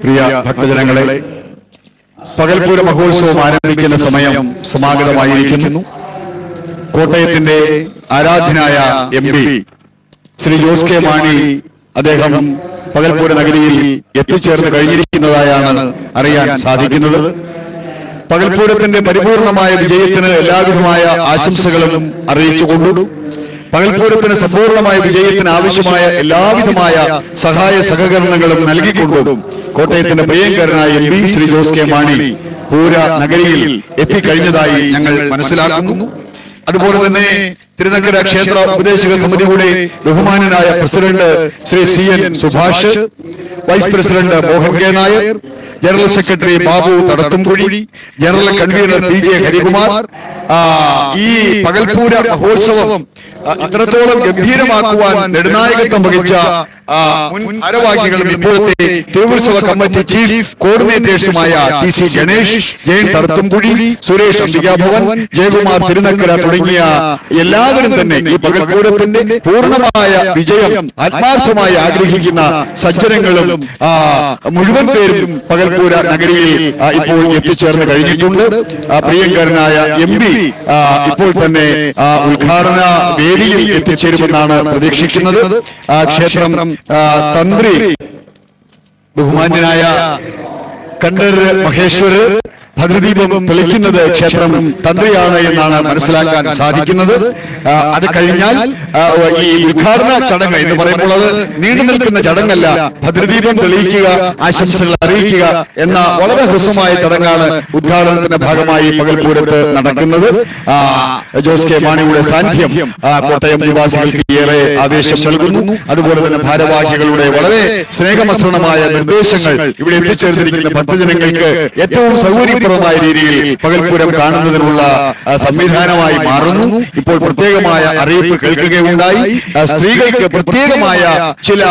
പ്രിയ ഭക്തജനങ്ങളെ, പകൽപൂര മഹോത്സവം ആരംഭിക്കുന്ന സമയം സമാഗതമായിരിക്കുന്നു. കോട്ടയത്തിന്റെ ആരാധ്യനായ MP ശ്രീ ജോസ് കെ മാണി അദ്ദേഹം പകൽപൂര നഗരിയിൽ എത്തിച്ചേർന്ന് കഴിഞ്ഞിരിക്കുന്നതായാണ് അറിയാൻ സാധിക്കുന്നത്. പകൽപൂരത്തിന്റെ പരിപൂർണമായ വിജയത്തിന് എല്ലാവിധമായ ആശംസകളും അറിയിച്ചുകൊണ്ടു പകൽപൂരത്തിന് സമ്പൂർണമായ വിജയത്തിന് ആവശ്യമായ എല്ലാവിധമായ സഹായ സഹകരണങ്ങളും നൽകിക്കൊണ്ടും കോട്ടയത്തിന്റെ പ്രിയങ്കരനായ MP ശ്രീ ജോസ് കെ മാണി പൂര നഗരിയിൽ എത്തിക്കഴിഞ്ഞതായി ഞങ്ങൾ മനസ്സിലാക്കുന്നു. അതുപോലെ തന്നെ തിരുനക്കര ക്ഷേത്ര ഉപദേശക സമിതിയുടെ ബഹുമാനനായ president Shri CN Subhash, vice president Mohan K Nair, general secretary Babu Thadathumkuzhi, general convener PJ Harikumar, ഈ പകൽപൂര മഹോത്സവം ഇത്രത്തോളം ഗംഭീരമാക്കുവാൻ നെടുനായകത്വം വഹിച്ച മുൻ ഭാരവാഹികളും ഇപ്പോഴത്തെ തിരുവുത്സവ കമ്മിറ്റി ചീഫ് കോർഡിനേറ്റേഴ്സുമായ TC ഗണേഷ്, ജയൻ തടത്തുംകുഴി, സുരേഷ് അംബികാഭവൻ, ജയകുമാർ തിരുനക്കര തുടങ്ങിയ എല്ലാവരും തന്നെ ഈ പകൽപൂരത്തിന്റെ പൂർണ്ണമായ വിജയം ആത്മാർത്ഥമായി ആഗ്രഹിക്കുന്ന സജ്ജനങ്ങളും മുഴുവൻ പേരും പകൽപൂര നഗരിയിൽ ഇപ്പോൾ എത്തിച്ചേർന്ന് കഴിഞ്ഞിട്ടുണ്ട്. പ്രിയങ്കരനായ MP ഇപ്പോൾ തന്നെ ഉദ്ഘാടന വേദിയിൽ എത്തിച്ചേരുമെന്നാണ് പ്രതീക്ഷിക്കുന്നത്. ക്ഷേത്രം തന്ത്രി ബഹുമാന്യനായ കണ്ഠർ മഹേശ്വര് ഭദ്രദീപം തെളിക്കുന്നത് ക്ഷേത്രം തന്ത്രിയാണ് എന്നാണ് മനസ്സിലാക്കാൻ സാധിക്കുന്നത്. അത് കഴിഞ്ഞാൽ ഈ ഉദ്ഘാടന ചടങ്ങ് എന്ന് പറയുമ്പോൾ അത് നീണ്ടു നിൽക്കുന്ന ചടങ്ങല്ല. ഭദ്രദീപം തെളിയിക്കുക, ആശംസകൾ അറിയിക്കുക എന്ന വളരെ ഹ്രസ്വമായ ചടങ്ങാണ് ഉദ്ഘാടനത്തിന്റെ ഭാഗമായി പകൽപൂരത്ത് നടക്കുന്നത്. ജോസ് കെ മാണിയുടെ സാന്നിധ്യം കോട്ടയം നിവാസികൾക്ക് ഏറെ ആവേശം നൽകുന്നു. അതുപോലെ തന്നെ ഭാരവാഹികളുടെ വളരെ സ്നേഹമസൃണമായ നിർദ്ദേശങ്ങൾ ഇവിടെ എത്തിച്ചേർന്നിരിക്കുന്ന ഭക്തജനങ്ങൾക്ക് ഏറ്റവും സൗകര്യപ്രദമായ രീതിയിൽ പകൽപൂരം കാണുന്നതിനുള്ള സംവിധാനമായി മാറുന്നു. ഇപ്പോൾ പ്രത്യേകമായ അറിയിപ്പ് കേൾക്കുകയുണ്ടായി. സ്ത്രീകൾക്ക് പ്രത്യേകമായ ചില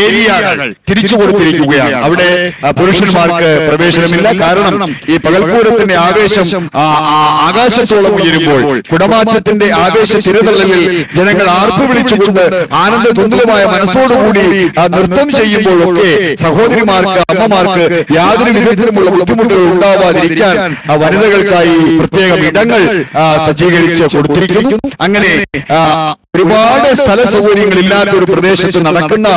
ഏരിയകൾ തിരിച്ചു കൊടുത്തിരിക്കുകയാണ്. അവിടെ പുരുഷന്മാർക്ക് പ്രവേശനമില്ല. കാരണം ഈ പകൽപൂരത്തിന്റെ ആവേശം ആകാശത്തോളം ഉയരുമ്പോൾ, കുടമാറ്റത്തിന്റെ ആവേശ തിരതള്ളലിൽ ജനങ്ങൾ ആർപ്പ് വിളിച്ചുകൊണ്ട് ആനന്ദതുന്തുലമായ മനസ്സോടുകൂടി നൃത്തം ചെയ്യുമ്പോഴൊക്കെ സഹോദരിമാർക്ക്, അമ്മമാർക്ക് യാതൊരു വിധത്തിലുമുള്ള ബുദ്ധിമുട്ടുകൾ ഉണ്ടാവാതിരിക്കാൻ വനിതകൾക്കായി പ്രത്യേകം ഇടങ്ങൾ സജ്ജീകരിച്ച് കൊടുത്തിരിക്കുന്നു. അങ്ങനെ ഒരുപാട് സ്ഥല സൗകര്യങ്ങളില്ലാത്ത ഒരു പ്രദേശത്ത് നടക്കുന്ന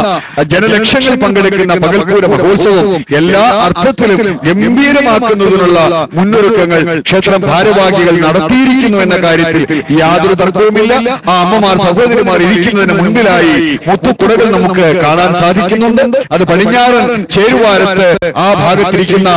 ജനലക്ഷങ്ങൾ പങ്കെടുക്കുന്ന പകൽപൂര മഹോത്സവം എല്ലാ അർത്ഥത്തിലും ഗംഭീരമാക്കുന്നതിനുള്ള മുന്നൊരുക്കങ്ങൾ ക്ഷേത്രം ഭാരവാഹികൾ നടത്തിയിരിക്കുന്നു എന്ന കാര്യത്തിൽ യാതൊരു തർക്കവുമില്ല. ആ അമ്മമാർ, സഹോദരിമാർ ഇരിക്കുന്നതിന് മുൻപിലായി മുത്തുകുടകൾ നമുക്ക് കാണാൻ സാധിക്കുന്നുണ്ട്. അത് പടിഞ്ഞാറൻ ചേരുവാരത്ത് ആ ഭാഗത്തിരിക്കുന്ന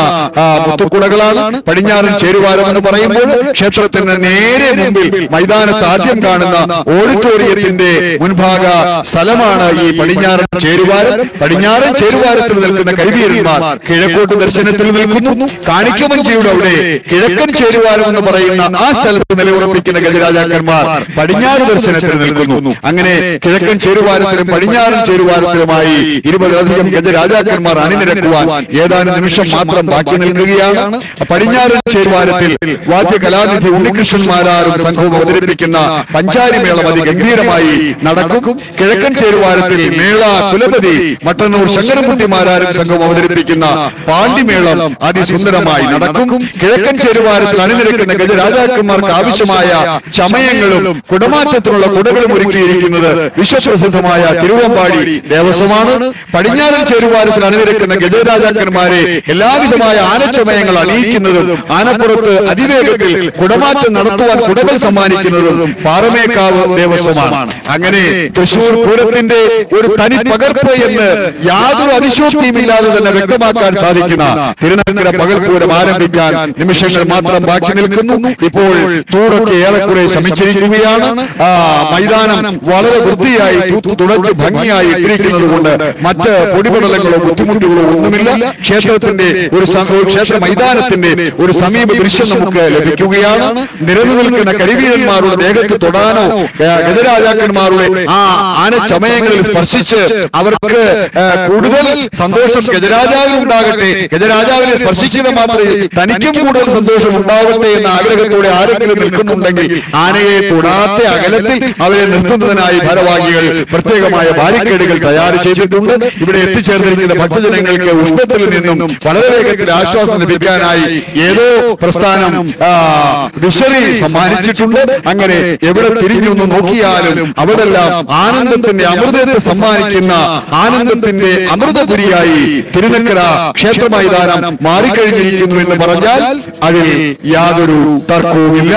മുത്തുകുടകളാണ്. പടിഞ്ഞാറൻ ചേരുവാരം എന്ന് പറയുമ്പോൾ ക്ഷേത്രത്തിന് നേരെ മുമ്പിൽ മൈതാനത്ത് ആദ്യം കാണുന്ന ഓഡിറ്റോറിയത്തിന്റെ മുൻഭാഗ സ്ഥലമാണ് ഈ പടിഞ്ഞാറൻ ചേരുവാരം. പടിഞ്ഞാറൻ ചേരുവാരത്തിൽ നിൽക്കുന്ന കരിവീരന്മാർ കിഴക്കോട്ട് ദർശനത്തിൽ നിൽക്കുന്നു. കാണിക്കവഞ്ചിയുടെ അവിടെ കിഴക്കൻ ചേരുവാരം എന്ന് പറയുന്ന ആ സ്ഥലത്ത് നിലയുറപ്പിക്കുന്ന ഗജരാജാക്കന്മാർ പടിഞ്ഞാറ് ദർശനത്തിൽ നിൽക്കുന്നു. അങ്ങനെ കിഴക്കൻ ചേരുവാരത്തിലും പടിഞ്ഞാറൻ ചേരുവാരത്തിലുമായി 20-ലധികം ഗജരാജാക്കന്മാർ അണിനിരക്കുവാൻ ഏതാനും നിമിഷം മാത്രം ബാക്കി നിൽക്കുകയാണ്. പടിഞ്ഞാറൻ ചേരുവാരത്തിൽ വാദ്യകലാനിധി ഉണ്ണികൃഷ്ണന്മാരും സംഘവും അവതരിപ്പിക്കുന്ന പഞ്ചാരിമേളം അതിഗംഭീരമായി നടക്കും. കിഴക്കൻ ചേരുവാരത്തിൽ മേള കുലപതി മട്ടന്നൂർ ശങ്കരൻകുട്ടിമാരും സംഘവും അവതരിപ്പിക്കുന്ന പാണ്ടിമേളം അതിസുന്ദരമായി നടക്കും. കിഴക്കൻ ചേരുവാരത്തിൽ അണിനിരക്കുന്ന ഗജരാജാക്കന്മാർക്ക് ആവശ്യമായ ചമയങ്ങളും കുടമാറ്റത്തിനുള്ള കുടകളും ഒരുക്കിയിരിക്കുന്നത് വിശ്വപ്രസിദ്ധമായ തിരുവമ്പാടി ദേവസ്വമാണ്. പടിഞ്ഞാറൻ ചേരുവാരത്തിൽ അണിനിരക്കുന്ന ഗജരാജാക്കന്മാരെ എല്ലാവിധമായ ആനച്ചമയങ്ങൾ അണിയിക്കുന്നതും ആനപ്പുറത്ത് അതിവേഗത്തിൽ കുടമാറ്റം നടത്തുവാൻ കുടകൾ സമ്മാനിക്കുന്നതും പാറമേക്കാവ് ദേവസ്വമാണ്. അങ്ങനെ തൃശൂർ പൂരത്തിന്റെ ഒരു തനി പകർപ്പ് എന്ന് യാതൊരു അതിശോക്തിയുമില്ലാതെ തന്നെ വ്യക്തമാക്കാൻ സാധിക്കുന്ന തിരുനക്കര പകൽപൂരം ആരംഭിക്കാൻ നിമിഷങ്ങൾ മാത്രം ബാക്കി നിൽക്കുന്നു. ഇപ്പോൾ ചൂടൊക്കെ ഏറെക്കുറെ ശമിച്ചിരിക്കുകയാണ്. മൈതാനം വളരെ വൃത്തിയായി തുടച്ച് ഭംഗിയായി ഇട്ടിരിക്കുന്നത് കൊണ്ട് മറ്റ് പൊടിപടലങ്ങളോ ബുദ്ധിമുട്ടുകളോ ഒന്നുമില്ല. ക്ഷേത്രത്തിന്റെ ക്ഷേത്ര മൈതാനത്തിന്റെ ഒരു സമീപ ദൃശ്യം നമുക്ക് ലഭിക്കുകയാണ്. നിരന്നു നിൽക്കുന്ന കരിവീരന്മാരുടെ ദേഹത്ത് തൊടാനോ ഗജരാജ രാജാക്കന്മാരുടെ ആ ആനച്ചമയങ്ങളിൽ സ്പർശിച്ച് അവർക്ക് കൂടുതൽ സന്തോഷം ഗജരാജാവിന് ഉണ്ടാകട്ടെ, ഗജരാജാവിനെ സ്പർശിക്കുന്ന മാത്രമേ തനിക്കും കൂടുതൽ സന്തോഷം ഉണ്ടാവട്ടെ എന്ന ആഗ്രഹത്തോടെ ആരെങ്കിലും നിൽക്കുന്നുണ്ടെങ്കിൽ ആനയെ തൊടാത്ത അകലത്തിൽ അവരെ നിർത്തുന്നതിനായി ഭാരവാഹികൾ പ്രത്യേകമായ ബാരിക്കേഡുകൾ തയ്യാർ ചെയ്തിട്ടുണ്ട്. ഇവിടെ എത്തിച്ചേർന്നിരിക്കുന്ന ഭക്തജനങ്ങൾക്ക് ഉഷ്ണത്തിൽ നിന്നും വളരെ വേഗത്തിൽ ആശ്വാസം ലഭിക്കാനായി ഏതോ പ്രസ്ഥാനം വിശറി സമ്മാനിച്ചിട്ടുണ്ട്. അങ്ങനെ എവിടെ തിരിഞ്ഞൊന്ന് നോക്കിയാലും അവിടെല്ലാം ആനന്ദത്തിന്റെ അമൃതത്തെ സമ്മാനിക്കുന്ന ആനന്ദത്തിന്റെ അമൃതപുരിയായി തിരുനക്കര ക്ഷേത്ര മൈതാനം മാറിക്കഴിഞ്ഞിരിക്കുന്നു എന്ന് പറഞ്ഞാൽ അതിൽ യാതൊരു തർക്കവുമില്ല.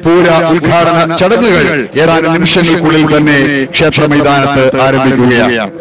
പൂര ഉദ്ഘാടന ചടങ്ങുകൾ ഏതാനും നിമിഷങ്ങൾക്കുള്ളിൽ തന്നെ ക്ഷേത്ര മൈതാനത്ത് ആരംഭിക്കുകയാണ്.